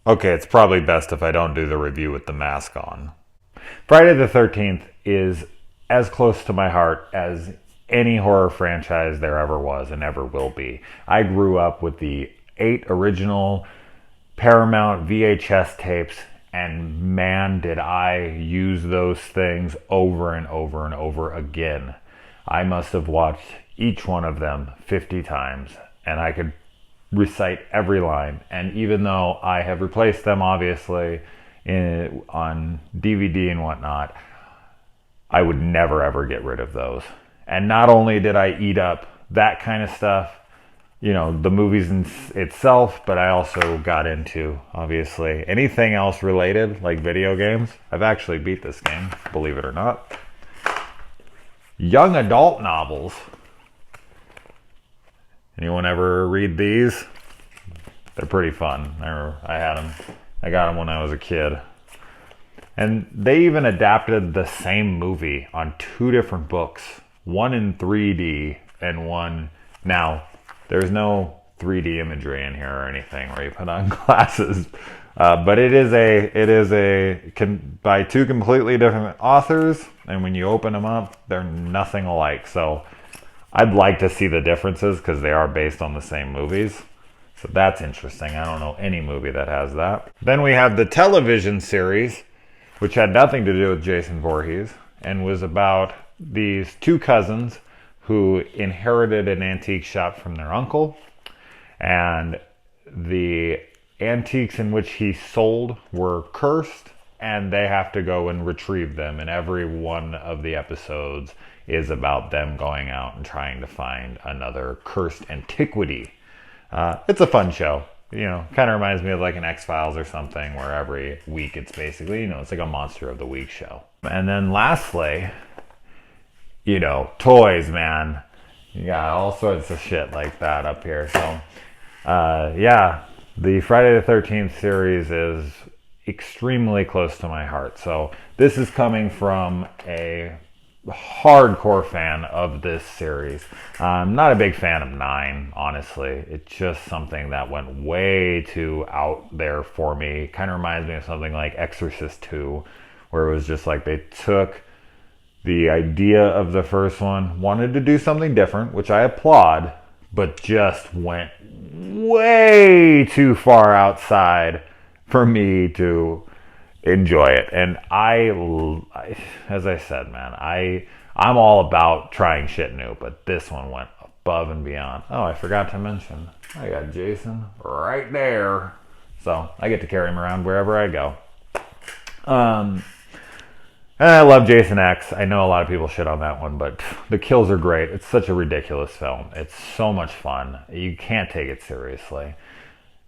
Okay, it's probably best if I don't do the review with the mask on. Friday the 13th is as close to my heart as any horror franchise there ever was and ever will be. I grew up with the 8 original Paramount VHS tapes, and man, did I use those things over and over and over again. I must have watched each one of them 50 times, and I could recite every line. And even though I have replaced them, obviously, on DVD and whatnot, I would never ever get rid of those. And not only did I eat up that kind of stuff, you know, the movies in itself, but I also got into, obviously, anything else related, like video games. I've actually beat this game, believe it or not. Young adult novels. Anyone ever read these? They're pretty fun. I had them. I got them when I was a kid. And they even adapted the same movie on 2 different books. One in 3D and one... Now, there's no 3D imagery in here or anything where you put on glasses. But it is by 2 completely different authors. And when you open them up, they're nothing alike. So I'd like to see the differences because they are based on the same movies. So that's interesting. I don't know any movie that has that. Then we have the television series, which had nothing to do with Jason Voorhees and was about these 2 cousins who inherited an antique shop from their uncle. And the antiques in which he sold were cursed, and they have to go and retrieve them. And every one of the episodes is about them going out and trying to find another cursed antiquity. It's a fun show. You know, kind of reminds me of like an X-Files or something, where every week it's basically, you know, it's like a Monster of the Week show. And then lastly, you know, toys, man. You got all sorts of shit like that up here. So, yeah, the Friday the 13th series is extremely close to my heart. So this is coming from a hardcore fan of this series. I'm not a big fan of 9, honestly. It's just something that went way too out there for me. Kind of reminds me of something like Exorcist 2, where it was just like they took the idea of the first one, wanted to do something different, which I applaud, but just went way too far outside for me to enjoy it. And I as I said, man, I'm all about trying shit new, but this one went above and beyond. Oh, I forgot to mention, I got Jason right there, so I get to carry him around wherever I go. And I love Jason X. I know a lot of people shit on that one, but the kills are great. It's such a ridiculous film. It's so much fun. You can't take it seriously.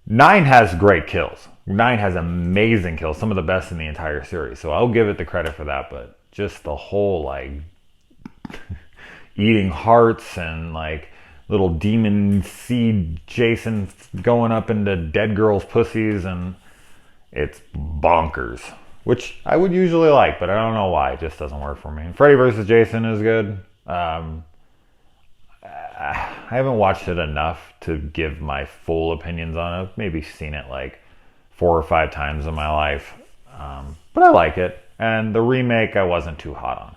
9 has great kills. 9 has amazing kills, some of the best in the entire series. So I'll give it the credit for that, but just the whole, like, eating hearts and, like, little demon seed Jason going up into dead girls' pussies, and it's bonkers. Which I would usually like, but I don't know why. It just doesn't work for me. Freddy vs. Jason is good. I haven't watched it enough to give my full opinions on it. I've maybe seen it like 4 or 5 times in my life. But I like it. And the remake I wasn't too hot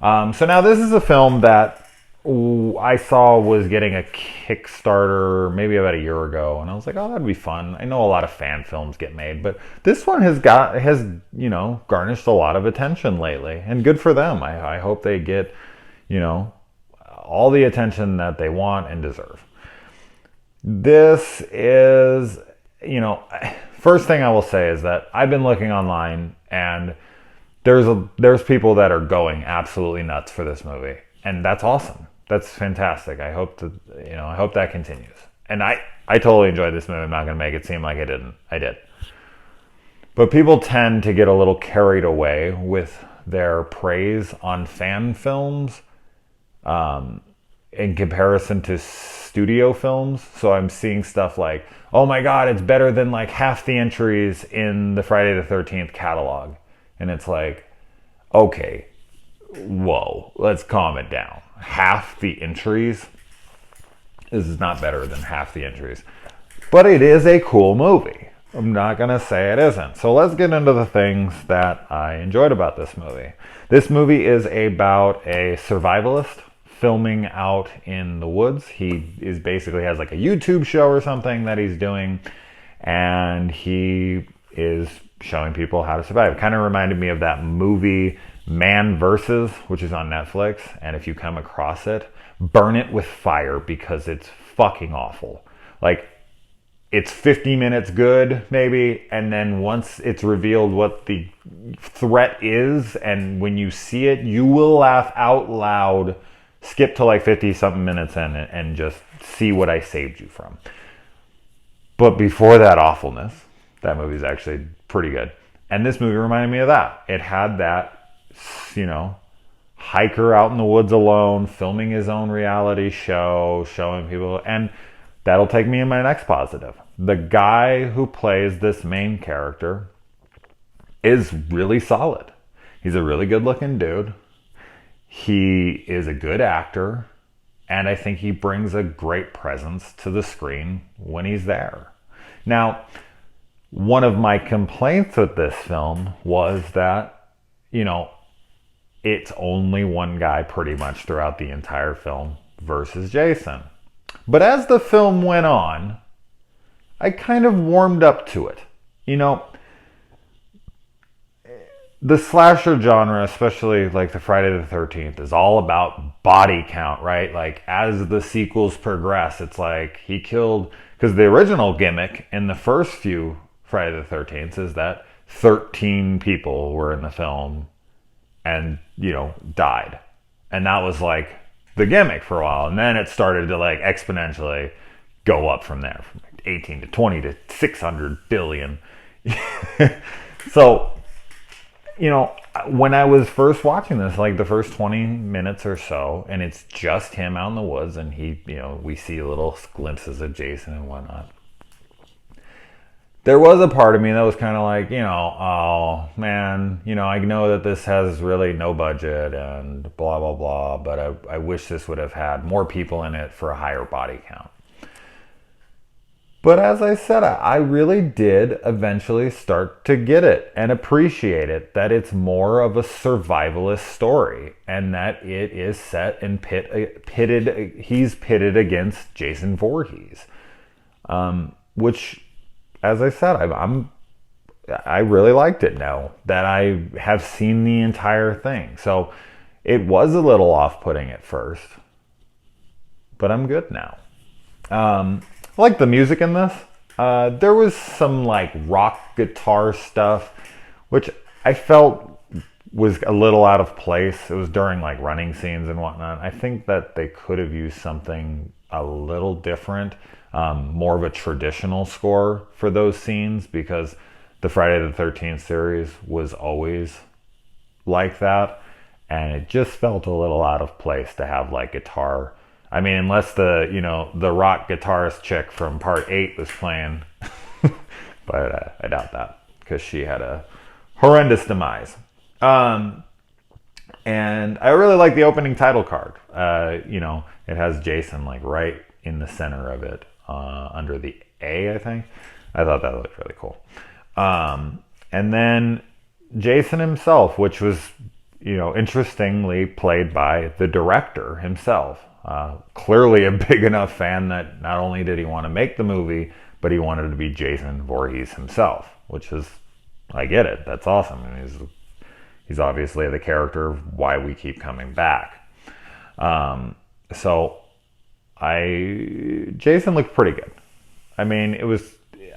on. So now this is a film that I saw was getting a Kickstarter maybe about a year ago, and I was like, oh, that'd be fun. I know a lot of fan films get made, but this one has you know, garnished a lot of attention lately, and good for them. I hope they get, you know, all the attention that they want and deserve. This is, you know, first thing I will say is that I've been looking online, and there's people that are going absolutely nuts for this movie, and that's awesome. That's fantastic. I hope that continues. And I totally enjoyed this movie. I'm not going to make it seem like I didn't. I did. But people tend to get a little carried away with their praise on fan films in comparison to studio films. So I'm seeing stuff like, oh my God, it's better than like half the entries in the Friday the 13th catalog. And it's like, okay, whoa, let's calm it down. Half the entries? This is not better than half the entries. But it is a cool movie. I'm not going to say it isn't. So let's get into the things that I enjoyed about this movie. This movie is about a survivalist filming out in the woods. He is basically has like a YouTube show or something that he's doing, and he is showing people how to survive. It kind of reminded me of that movie Man Versus, which is on Netflix, and if you come across it, burn it with fire because it's fucking awful. Like, it's 50 minutes good, maybe, and then once it's revealed what the threat is, and when you see it, you will laugh out loud, skip to like 50 something minutes in, and just see what I saved you from. But before that awfulness, that movie's actually pretty good. And this movie reminded me of that. It had that, you know, hiker out in the woods alone, filming his own reality show, showing people, and that'll take me in my next positive. The guy who plays this main character is really solid. He's a really good looking dude. He is a good actor. And I think he brings a great presence to the screen when he's there. Now, one of my complaints with this film was that, you know, it's only one guy pretty much throughout the entire film versus Jason. But as the film went on, I kind of warmed up to it. You know, the slasher genre, especially like the Friday the 13th, is all about body count, right? Like, as the sequels progress, it's like he killed... Because the original gimmick in the first few Friday the 13th is that 13 people were in the film and, you know, died. And that was like the gimmick for a while. And then it started to like exponentially go up from there, from 18 to 20 to 600 billion. So, you know, when I was first watching this, like the first 20 minutes or so, and it's just him out in the woods, and he, you know, we see little glimpses of Jason and whatnot. There was a part of me that was kind of like, you know, oh man, you know, I know that this has really no budget and blah, blah, blah, but I wish this would have had more people in it for a higher body count. But as I said, I really did eventually start to get it and appreciate it, that it's more of a survivalist story and that it is set and he's pitted against Jason Voorhees. Which, as I said, I really liked it now that I have seen the entire thing. So it was a little off-putting at first, but I'm good now. I like the music in this. There was some like rock guitar stuff, which I felt was a little out of place. It was during like running scenes and whatnot. I think that they could have used something a little different, more of a traditional score for those scenes, because the Friday the 13th series was always like that. And it just felt a little out of place to have like guitar. I mean, unless the rock guitarist chick from part 8 was playing, but I doubt that because she had a horrendous demise. And I really like the opening title card. It has Jason like right in the center of it, under the A, I think. I thought that looked really cool. And then Jason himself, which was, interestingly played by the director himself. Clearly a big enough fan that not only did he want to make the movie, but he wanted to be Jason Voorhees himself, which is, I get it. That's awesome. And he's obviously the character of why we keep coming back. Jason looked pretty good. I mean,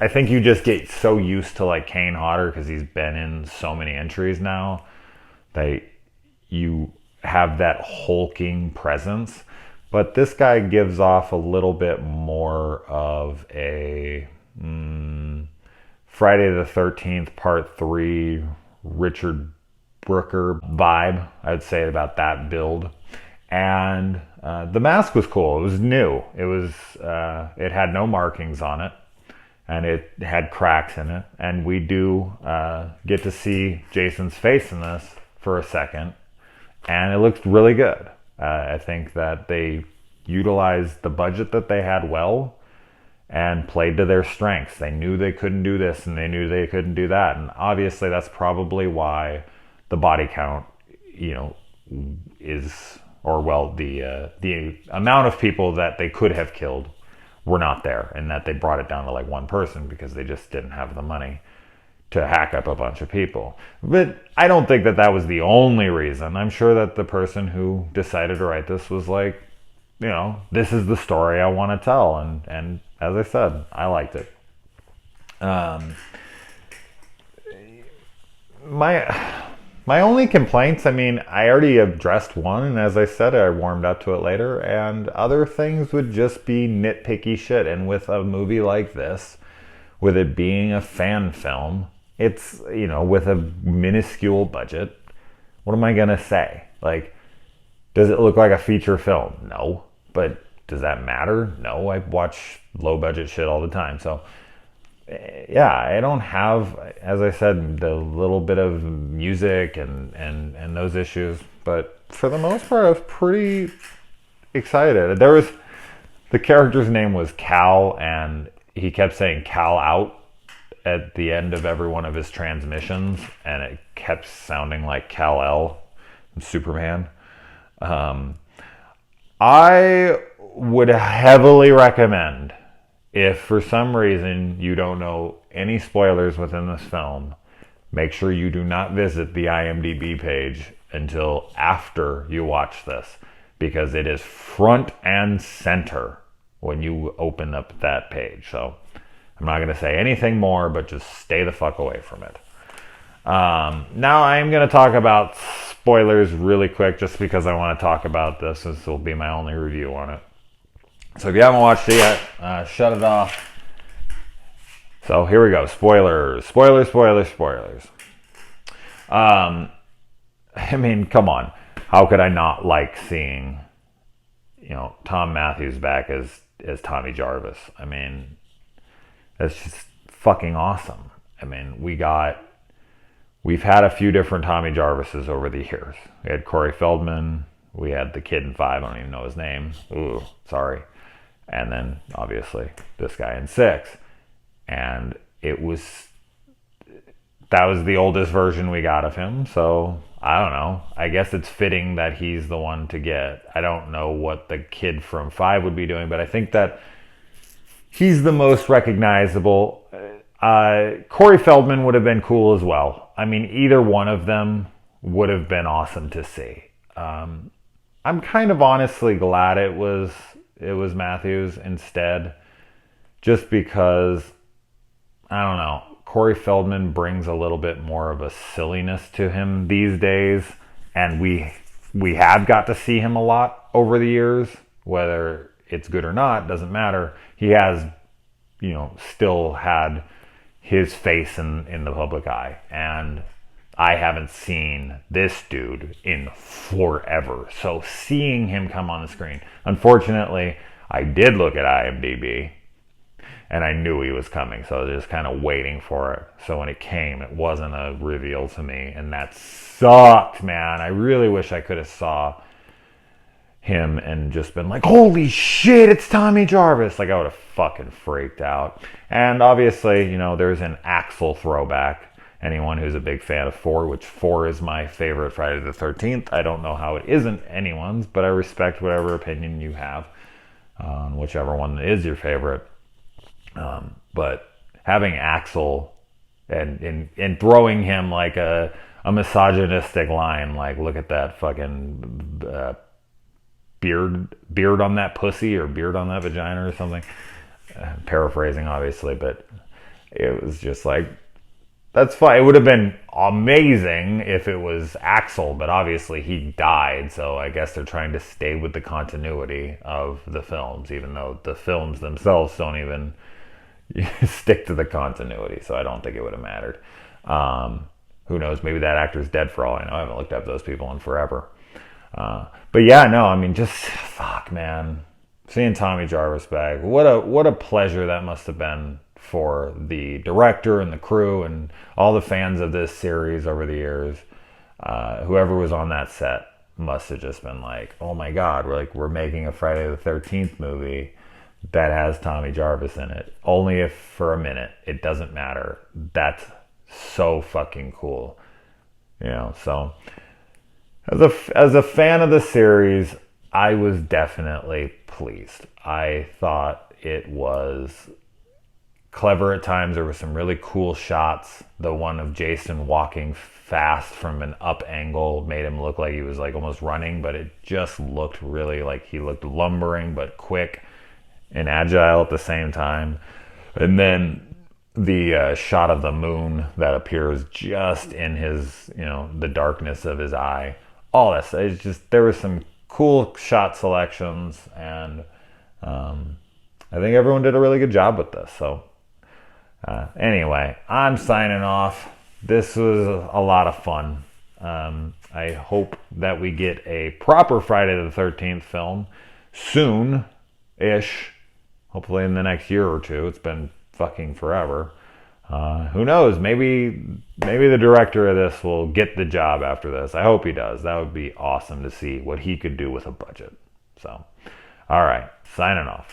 I think you just get so used to like Kane Hodder because he's been in so many entries now that you have that hulking presence. But this guy gives off a little bit more of a Friday the 13th Part 3 Richard Brooker vibe, I would say, about that build. And the mask was cool. It was new. It had no markings on it, and it had cracks in it. And we do get to see Jason's face in this for a second, and it looked really good. I think that they utilized the budget that they had well, and played to their strengths. They knew they couldn't do this and they knew they couldn't do that. And obviously that's probably why the body count, is, or well, the amount of people that they could have killed were not there, and that they brought it down to like one person because they just didn't have the money to hack up a bunch of people. But I don't think that was the only reason. I'm sure that the person who decided to write this was like, this is the story I want to tell, and as I said, I liked it. My only complaints, I already addressed one, and as I said, I warmed up to it later, and other things would just be nitpicky shit. And with a movie like this, with it being a fan film, it's, with a minuscule budget, what am I gonna say? Like, does it look like a feature film? No. But does that matter? No. I watch low budget shit all the time. So, yeah, I don't have, as I said, the little bit of music and those issues. But for the most part, I was pretty excited. The character's name was Cal, and he kept saying Cal out at the end of every one of his transmissions, and it kept sounding like Kal-El from Superman. I would heavily recommend, if for some reason you don't know any spoilers within this film, make sure you do not visit the IMDb page until after you watch this, because it is front and center when you open up that page. So I'm not going to say anything more, but just stay the fuck away from it. Now I'm going to talk about spoilers really quick, just because I want to talk about this. This will be my only review on it. So if you haven't watched it yet, shut it off. So here we go. Spoilers. Come on. How could I not like seeing, Tom Matthews back as Tommy Jarvis? That's just fucking awesome. We've had a few different Tommy Jarvises over the years. We had Corey Feldman. We had the kid in 5. I don't even know his name. Ooh, sorry. And then, obviously, this guy in 6. And that was the oldest version we got of him. So, I don't know. I guess it's fitting that he's the one to get. I don't know what the kid from 5 would be doing, but I think that he's the most recognizable. Corey Feldman would have been cool as well. Either one of them would have been awesome to see. I'm kind of honestly glad it was Matthews instead, just because, I don't know, Corey Feldman brings a little bit more of a silliness to him these days, and we have got to see him a lot over the years. Whether it's good or not doesn't matter. He has, still had his face in the public eye, and I haven't seen this dude in forever. So seeing him come on the screen, unfortunately, I did look at IMDb, and I knew he was coming, so I was just kind of waiting for it. So when it came, it wasn't a reveal to me, and that sucked, man. I really wish I could have saw him and just been like, holy shit, it's Tommy Jarvis. Like, I would have fucking freaked out. And obviously, there's an Axel throwback. Anyone who's a big fan of 4, which 4 is my favorite Friday the 13th. I don't know how it isn't anyone's, but I respect whatever opinion you have on whichever one is your favorite. But having Axel and throwing him like a misogynistic line, like, look at that fucking beard on that pussy, or beard on that vagina, or something. Paraphrasing, obviously, but it was just like, that's fine. It would have been amazing if it was Axel, but obviously he died, so I guess they're trying to stay with the continuity of the films, even though the films themselves don't even stick to the continuity, so I don't think it would have mattered. Who knows? Maybe that actor's dead for all I know. I haven't looked up those people in forever. But yeah, no, just fuck, man. Seeing Tommy Jarvis back, what a pleasure that must have been for the director and the crew and all the fans of this series over the years. Whoever was on that set must have just been like, oh my God, we're making a Friday the 13th movie. that has Tommy Jarvis in it. Only if for a minute. It doesn't matter. That's so fucking cool. You know, so as a fan of the series, I was definitely pleased. I thought it was clever at times. There were some really cool shots. The one of Jason walking fast from an up angle made him look like he was like almost running, but it just looked really like he looked lumbering but quick and agile at the same time. And then the shot of the moon that appears just in his, you know, the darkness of his eye. All that stuff. It's just, there was some cool shot selections, and I think everyone did a really good job with this. So anyway, I'm signing off. This was a lot of fun. I hope that we get a proper Friday the 13th film soon-ish. Hopefully in the next year or two. It's been fucking forever. Who knows? Maybe the director of this will get the job after this. I hope he does. That would be awesome to see what he could do with a budget. So, all right, signing off.